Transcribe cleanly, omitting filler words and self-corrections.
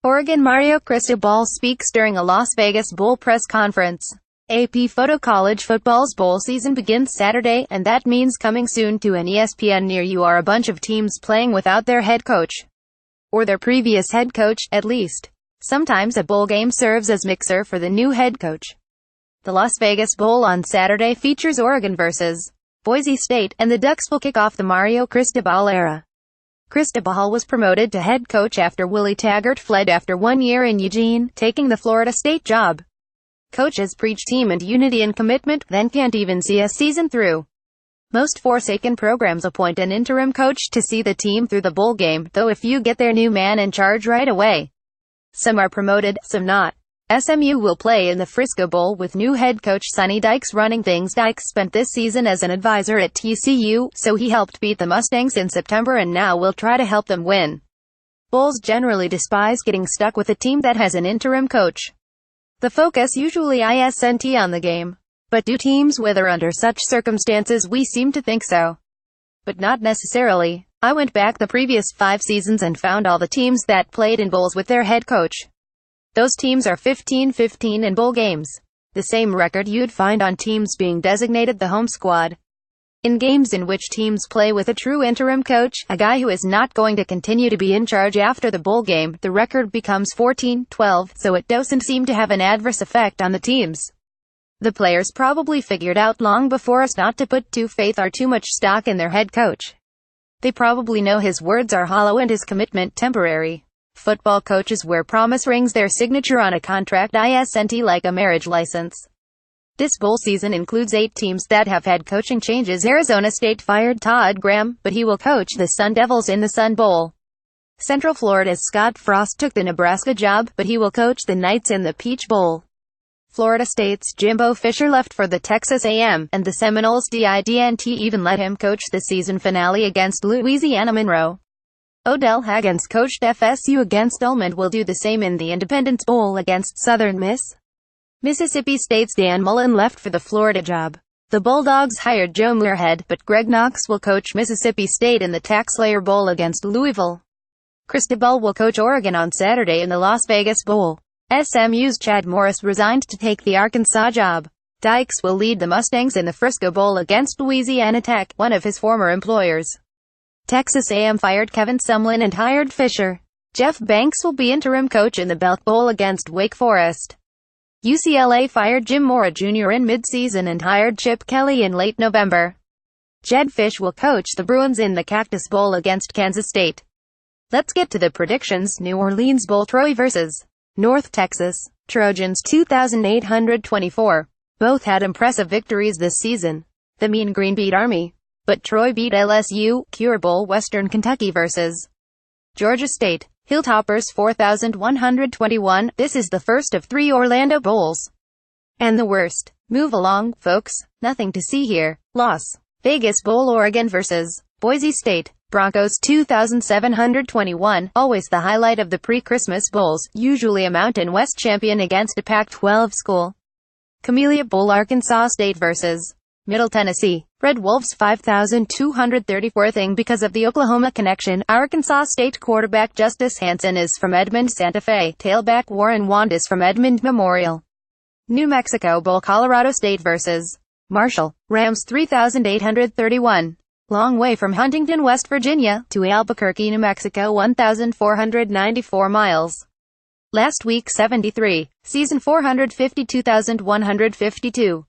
Oregon Mario Cristobal speaks during a Las Vegas Bowl press conference. AP Photo: College football's bowl season begins Saturday, and that means coming soon to an ESPN near you are a bunch of teams playing without their head coach. Or their previous head coach, at least. Sometimes a bowl game serves as mixer for the new head coach. The Las Vegas Bowl on Saturday features Oregon versus Boise State, and the Ducks will kick off the Mario Cristobal era. Cristobal was promoted to head coach after Willie Taggart fled after 1 year in Eugene, taking the Florida State job. Coaches preach team and unity and commitment, then can't even see a season through. Most Forsaken programs appoint an interim coach to see the team through the bowl game, though if you get their new man in charge right away. Some are promoted, some not. SMU will play in the Frisco Bowl with new head coach Sonny Dykes running things. Dykes spent this season as an advisor at TCU, so he helped beat the Mustangs in September and now will try to help them win. Bowls generally despise getting stuck with a team that has an interim coach. The focus usually isn't on the game. But do teams wither under such circumstances? We seem to think so. But not necessarily. I went back the previous 5 seasons and found all the teams that played in bowls with their head coach. Those teams are 15-15 in bowl games. The same record you'd find on teams being designated the home squad. In games in which teams play with a true interim coach, a guy who is not going to continue to be in charge after the bowl game, the record becomes 14-12, so it doesn't seem to have an adverse effect on the teams. The players probably figured out long before us not to put too much stock in their head coach. They probably know his words are hollow and his commitment temporary. Football coaches wear promise rings, their signature on a contract isn't like a marriage license. This bowl season includes 8 teams that have had coaching changes. Arizona State fired Todd Graham, but he will coach the Sun Devils in the Sun Bowl. Central Florida's Scott Frost took the Nebraska job, but he will coach the Knights in the Peach Bowl. Florida State's Jimbo Fisher left for the Texas A&M, and the Seminoles didn't even let him coach the season finale against Louisiana Monroe. Odell Haggins coached FSU against Ulm and will do the same in the Independence Bowl against Southern Miss. Mississippi State's Dan Mullen left for the Florida job. The Bulldogs hired Joe Moorhead, but Greg Knox will coach Mississippi State in the TaxSlayer Bowl against Louisville. Cristobal will coach Oregon on Saturday in the Las Vegas Bowl. SMU's Chad Morris resigned to take the Arkansas job. Dykes will lead the Mustangs in the Frisco Bowl against Louisiana Tech, one of his former employers. Texas A&M fired Kevin Sumlin and hired Fisher. Jeff Banks will be interim coach in the Belk Bowl against Wake Forest. UCLA fired Jim Mora Jr. in mid-season and hired Chip Kelly in late November. Jedd Fisch will coach the Bruins in the Cactus Bowl against Kansas State. Let's get to the predictions. New Orleans Bowl: Troy versus North Texas. Trojans 2,824. Both had impressive victories this season. The Mean Green beat Army, but Troy beat LSU. Cure Bowl: Western Kentucky versus Georgia State. Hilltoppers 4,121. This is the first of 3 Orlando Bowls. And the worst. Move along, folks. Nothing to see here. Las Vegas Bowl: Oregon versus Boise State. Broncos 2,721. Always the highlight of the pre-Christmas bowls, usually a Mountain West champion against a Pac-12 school. Camellia Bowl: Arkansas State versus Middle Tennessee. Red Wolves 5,234. Thing because of the Oklahoma connection, Arkansas State quarterback Justice Hansen is from Edmond, Santa Fe. Tailback Warren Wand is from Edmond Memorial. New Mexico Bowl: Colorado State versus Marshall. Rams 3,831. Long way from Huntington, West Virginia, to Albuquerque, New Mexico, 1,494 miles. Last week 73. Season 452,152.